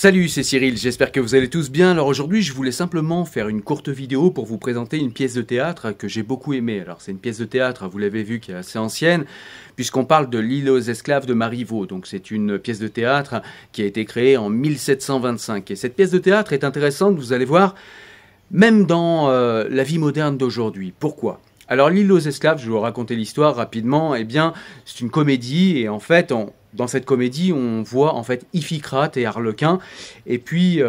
Salut, c'est Cyril, j'espère que vous allez tous bien. Alors aujourd'hui, je voulais simplement faire une courte vidéo pour vous présenter une pièce de théâtre que j'ai beaucoup aimée. Alors c'est une pièce de théâtre, vous l'avez vu, qui est assez ancienne, puisqu'on parle de L'île aux esclaves de Marivaux. Donc c'est une pièce de théâtre qui a été créée en 1725. Et cette pièce de théâtre est intéressante, vous allez voir, même dans la vie moderne d'aujourd'hui. Pourquoi ? Alors L'île aux esclaves, je vais vous raconter l'histoire rapidement, eh bien c'est une comédie et en fait dans cette comédie on voit en fait Iphicrate et Arlequin et puis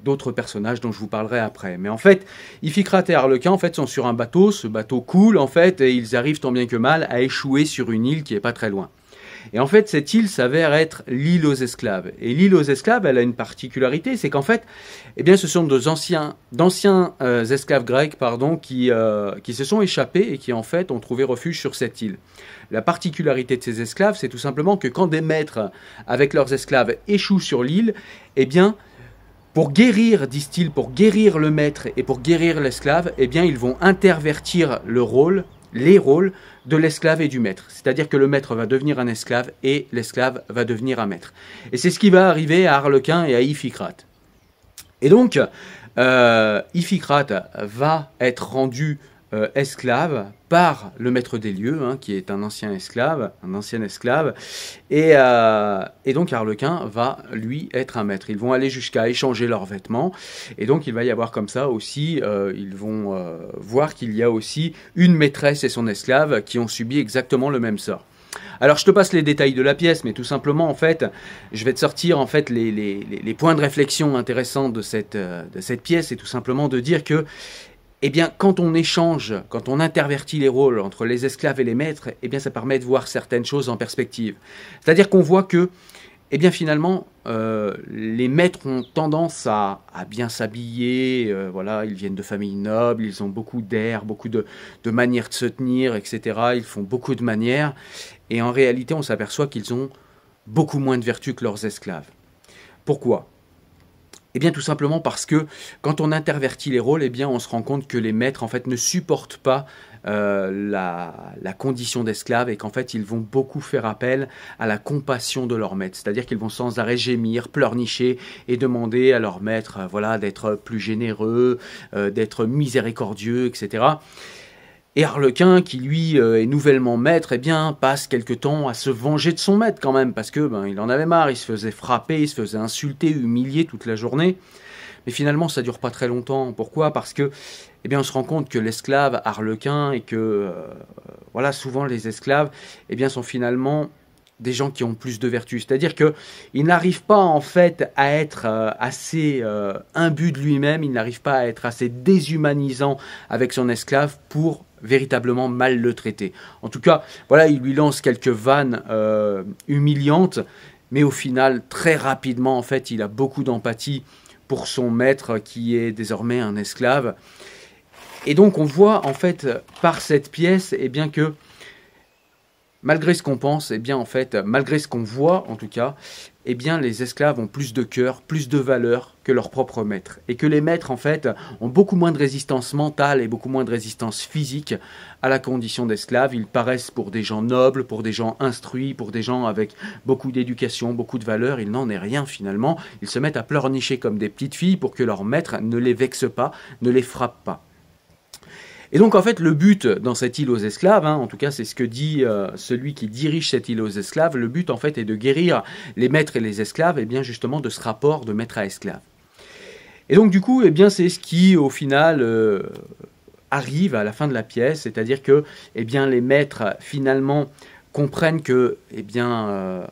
d'autres personnages dont je vous parlerai après. Mais en fait Iphicrate et Arlequin en fait sont sur un bateau, ce bateau coule en fait et ils arrivent tant bien que mal à échouer sur une île qui est pas très loin. Et en fait, cette île s'avère être l'île aux esclaves. Et l'île aux esclaves, elle a une particularité, c'est qu'en fait, eh bien, ce sont d'anciens esclaves grecs, qui se sont échappés et qui en fait ont trouvé refuge sur cette île. La particularité de ces esclaves, c'est tout simplement que quand des maîtres avec leurs esclaves échouent sur l'île, eh bien, pour guérir, disent-ils, pour guérir le maître et pour guérir l'esclave, eh bien, ils vont intervertir les rôles de l'esclave et du maître. C'est-à-dire que le maître va devenir un esclave et l'esclave va devenir un maître. Et c'est ce qui va arriver à Arlequin et à Iphicrate. Et donc, Iphicrate va être rendu esclave par le maître des lieux, qui est un ancien esclave, et donc Arlequin va, lui, être un maître. Ils vont aller jusqu'à échanger leurs vêtements, et donc il va y avoir comme ça aussi, ils vont voir qu'il y a aussi une maîtresse et son esclave qui ont subi exactement le même sort. Alors je te passe les détails de la pièce, mais tout simplement en fait, je vais te sortir en fait les points de réflexion intéressants de cette pièce, et tout simplement de dire que eh bien, quand on échange, quand on intervertit les rôles entre les esclaves et les maîtres, eh bien, ça permet de voir certaines choses en perspective. C'est-à-dire qu'on voit que, eh bien, finalement, les maîtres ont tendance à bien s'habiller, voilà, ils viennent de familles nobles, ils ont beaucoup d'air, beaucoup de manières de se tenir, etc. Ils font beaucoup de manières, et en réalité, on s'aperçoit qu'ils ont beaucoup moins de vertus que leurs esclaves. Pourquoi ? Eh bien tout simplement parce que quand on intervertit les rôles, eh bien on se rend compte que les maîtres en fait ne supportent pas la condition d'esclave et qu'en fait ils vont beaucoup faire appel à la compassion de leur maître. C'est-à-dire qu'ils vont sans arrêt gémir, pleurnicher et demander à leur maître voilà, d'être plus généreux, d'être miséricordieux, etc. Et Arlequin, qui lui est nouvellement maître, eh bien, passe quelque temps à se venger de son maître quand même, parce que il en avait marre, il se faisait frapper, il se faisait insulter, humilier toute la journée. Mais finalement, ça dure pas très longtemps. Pourquoi ? Parce que, eh bien, on se rend compte que l'esclave Arlequin et que, voilà, souvent les esclaves, eh bien, sont finalement des gens qui ont plus de vertus. C'est-à-dire qu'il n'arrive pas en fait à être assez imbu de lui-même, il n'arrive pas à être assez déshumanisant avec son esclave pour véritablement mal le traiter. En tout cas, voilà, il lui lance quelques vannes humiliantes, mais au final, très rapidement, en fait, il a beaucoup d'empathie pour son maître qui est désormais un esclave. Et donc, on voit, en fait, par cette pièce, eh bien que malgré ce qu'on pense, eh bien en fait, malgré ce qu'on voit en tout cas, eh bien les esclaves ont plus de cœur, plus de valeur que leurs propres maîtres. Et que les maîtres en fait ont beaucoup moins de résistance mentale et beaucoup moins de résistance physique à la condition d'esclave. Ils paraissent pour des gens nobles, pour des gens instruits, pour des gens avec beaucoup d'éducation, beaucoup de valeur. Il n'en est rien finalement. Ils se mettent à pleurnicher comme des petites filles pour que leur maître ne les vexe pas, ne les frappe pas. Et donc en fait le but dans cette île aux esclaves, en tout cas c'est ce que dit celui qui dirige cette île aux esclaves, le but en fait est de guérir les maîtres et les esclaves, et bien justement de ce rapport de maître à esclave. Et donc du coup, eh bien c'est ce qui au final arrive à la fin de la pièce, c'est-à-dire que eh bien les maîtres finalement comprennent que eh bien,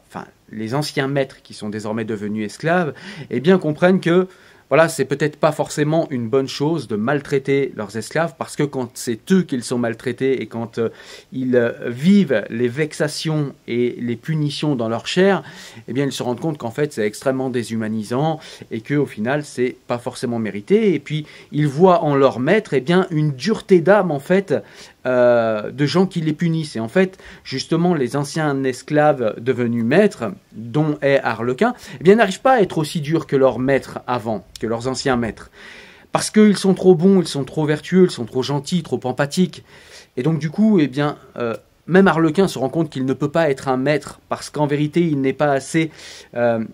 les anciens maîtres qui sont désormais devenus esclaves, eh bien comprennent que voilà, c'est peut-être pas forcément une bonne chose de maltraiter leurs esclaves, parce que quand c'est eux qu'ils sont maltraités et quand ils vivent les vexations et les punitions dans leur chair, eh bien ils se rendent compte qu'en fait c'est extrêmement déshumanisant et qu'au final c'est pas forcément mérité. Et puis ils voient en leur maître eh bien une dureté d'âme en fait de gens qui les punissent. Et en fait, justement, les anciens esclaves devenus maîtres, dont est Arlequin, eh bien, n'arrivent pas à être aussi durs que leurs maîtres avant, que leurs anciens maîtres. Parce qu'ils sont trop bons, ils sont trop vertueux, ils sont trop gentils, trop empathiques. Et donc, du coup, eh bien, même Arlequin se rend compte qu'il ne peut pas être un maître parce qu'en vérité, il n'est pas assez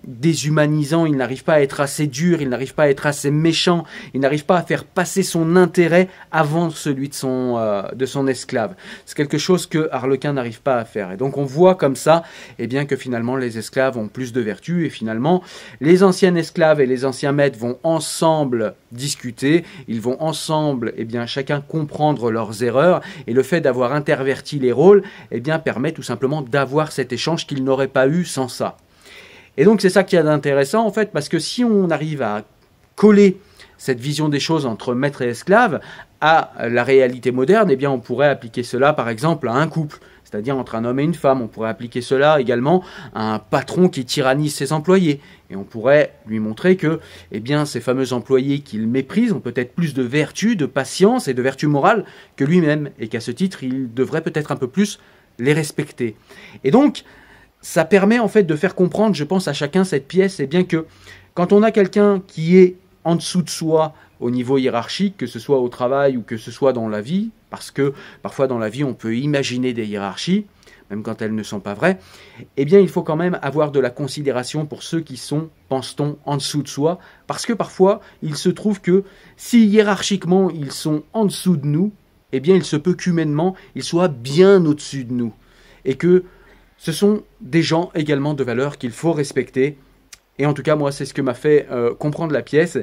déshumanisant, il n'arrive pas à être assez dur, il n'arrive pas à être assez méchant, il n'arrive pas à faire passer son intérêt avant celui de son esclave. C'est quelque chose que Arlequin n'arrive pas à faire. Et donc on voit comme ça eh bien, que finalement les esclaves ont plus de vertus et finalement les anciens esclaves et les anciens maîtres vont ensemble discuter, ils vont ensemble eh bien, chacun comprendre leurs erreurs et le fait d'avoir interverti les rôles eh bien, permet tout simplement d'avoir cet échange qu'ils n'auraient pas eu sans ça. Et donc c'est ça qui est intéressant en fait, parce que si on arrive à coller cette vision des choses entre maître et esclave à la réalité moderne, eh bien on pourrait appliquer cela par exemple à un couple, c'est-à-dire entre un homme et une femme. On pourrait appliquer cela également à un patron qui tyrannise ses employés. Et on pourrait lui montrer que eh bien, ces fameux employés qu'il méprise ont peut-être plus de vertu, de patience et de vertu morale que lui-même, et qu'à ce titre, il devrait peut-être un peu plus les respecter. Et donc, ça permet en fait de faire comprendre, je pense, à chacun cette pièce, eh bien que quand on a quelqu'un qui est en dessous de soi au niveau hiérarchique, que ce soit au travail ou que ce soit dans la vie, parce que parfois dans la vie on peut imaginer des hiérarchies, même quand elles ne sont pas vraies, eh bien il faut quand même avoir de la considération pour ceux qui sont, pense-t-on, en dessous de soi, parce que parfois il se trouve que si hiérarchiquement ils sont en dessous de nous, eh bien il se peut qu'humainement ils soient bien au-dessus de nous, et que ce sont des gens également de valeur qu'il faut respecter. Et en tout cas, moi, c'est ce que m'a fait comprendre la pièce.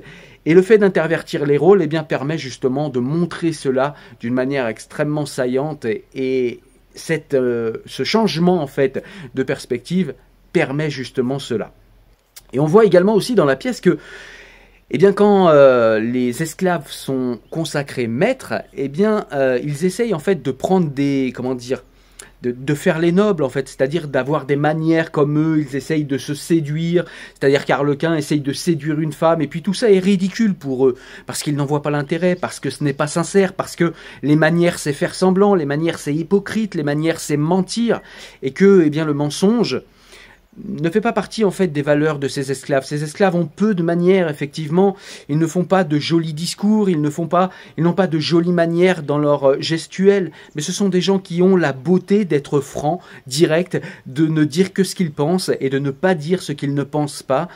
Et le fait d'intervertir les rôles eh bien, permet justement de montrer cela d'une manière extrêmement saillante. Et ce changement en fait, de perspective permet justement cela. Et on voit également aussi dans la pièce que eh bien, quand les esclaves sont consacrés maîtres, eh bien, ils essayent en fait de prendre des... comment dire, de faire les nobles en fait, c'est-à-dire d'avoir des manières comme eux, ils essayent de se séduire, c'est-à-dire qu'Arlequin essaye de séduire une femme, et puis tout ça est ridicule pour eux, parce qu'ils n'en voient pas l'intérêt, parce que ce n'est pas sincère, parce que les manières c'est faire semblant, les manières c'est hypocrite, les manières c'est mentir, et que eh bien, le mensonge ne fait pas partie en fait des valeurs de ces esclaves. Ces esclaves ont peu de manières, effectivement, ils ne font pas de jolis discours, ils n'ont pas de jolies manières dans leur gestuelle, mais ce sont des gens qui ont la beauté d'être francs, directs, de ne dire que ce qu'ils pensent et de ne pas dire ce qu'ils ne pensent pas.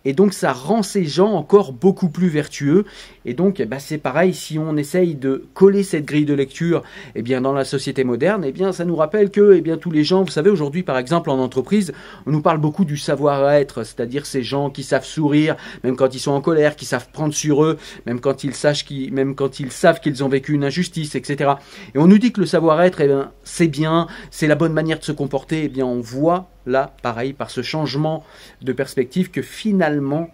Et donc ça rend ces gens encore beaucoup plus vertueux. Et donc bah, c'est pareil, si on essaye de coller cette grille de lecture eh bien, dans la société moderne, eh bien, ça nous rappelle que eh bien, tous les gens, vous savez aujourd'hui par exemple en entreprise, on nous parle beaucoup du savoir-être, c'est-à-dire ces gens qui savent sourire, même quand ils sont en colère, qui savent prendre sur eux, même quand ils savent qu'ils ont vécu une injustice, etc. Et on nous dit que le savoir-être, eh bien, c'est bien, c'est la bonne manière de se comporter. Eh bien on voit là, pareil, par ce changement de perspective, que finalement,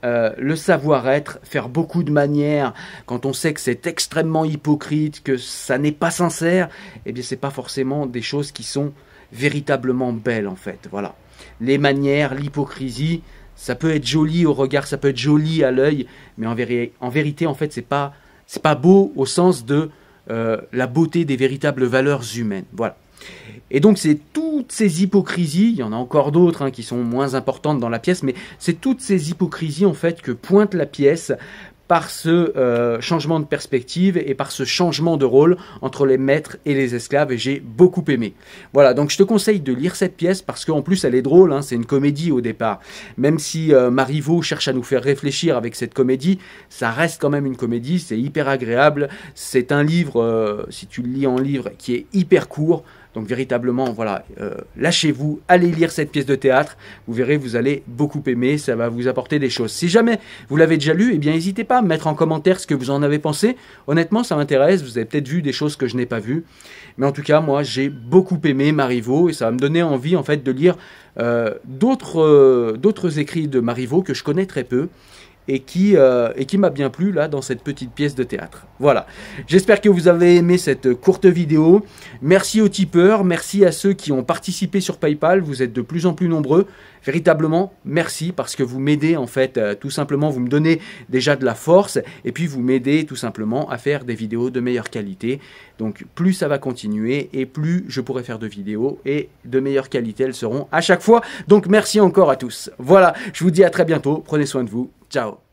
le savoir-être, faire beaucoup de manières, quand on sait que c'est extrêmement hypocrite, que ça n'est pas sincère, eh bien, c'est pas forcément des choses qui sont véritablement belles, en fait. Voilà. Les manières, l'hypocrisie, ça peut être joli au regard, ça peut être joli à l'œil, mais en vérité, en fait, c'est pas beau au sens de la beauté des véritables valeurs humaines. Voilà. Et donc c'est toutes ces hypocrisies, il y en a encore d'autres qui sont moins importantes dans la pièce, mais c'est toutes ces hypocrisies en fait que pointe la pièce par ce changement de perspective et par ce changement de rôle entre les maîtres et les esclaves, et j'ai beaucoup aimé. Voilà, donc je te conseille de lire cette pièce parce qu'en plus elle est drôle, c'est une comédie au départ. Même si Marivaux cherche à nous faire réfléchir avec cette comédie, ça reste quand même une comédie, c'est hyper agréable. C'est un livre, si tu le lis en livre, qui est hyper court. Donc véritablement, voilà, lâchez-vous, allez lire cette pièce de théâtre, vous verrez, vous allez beaucoup aimer, ça va vous apporter des choses. Si jamais vous l'avez déjà lu, eh bien n'hésitez pas à me mettre en commentaire ce que vous en avez pensé. Honnêtement, ça m'intéresse, vous avez peut-être vu des choses que je n'ai pas vues. Mais en tout cas, moi, j'ai beaucoup aimé Marivaux et ça va me donner envie, en fait, de lire d'autres écrits de Marivaux que je connais très peu. Et qui m'a bien plu là dans cette petite pièce de théâtre. Voilà, j'espère que vous avez aimé cette courte vidéo. Merci aux tipeurs, merci à ceux qui ont participé sur PayPal, vous êtes de plus en plus nombreux. Véritablement, merci parce que vous m'aidez en fait, tout simplement, vous me donnez déjà de la force et puis vous m'aidez tout simplement à faire des vidéos de meilleure qualité. Donc plus ça va continuer et plus je pourrai faire de vidéos et de meilleure qualité elles seront à chaque fois. Donc merci encore à tous. Voilà, je vous dis à très bientôt, prenez soin de vous. Ciao.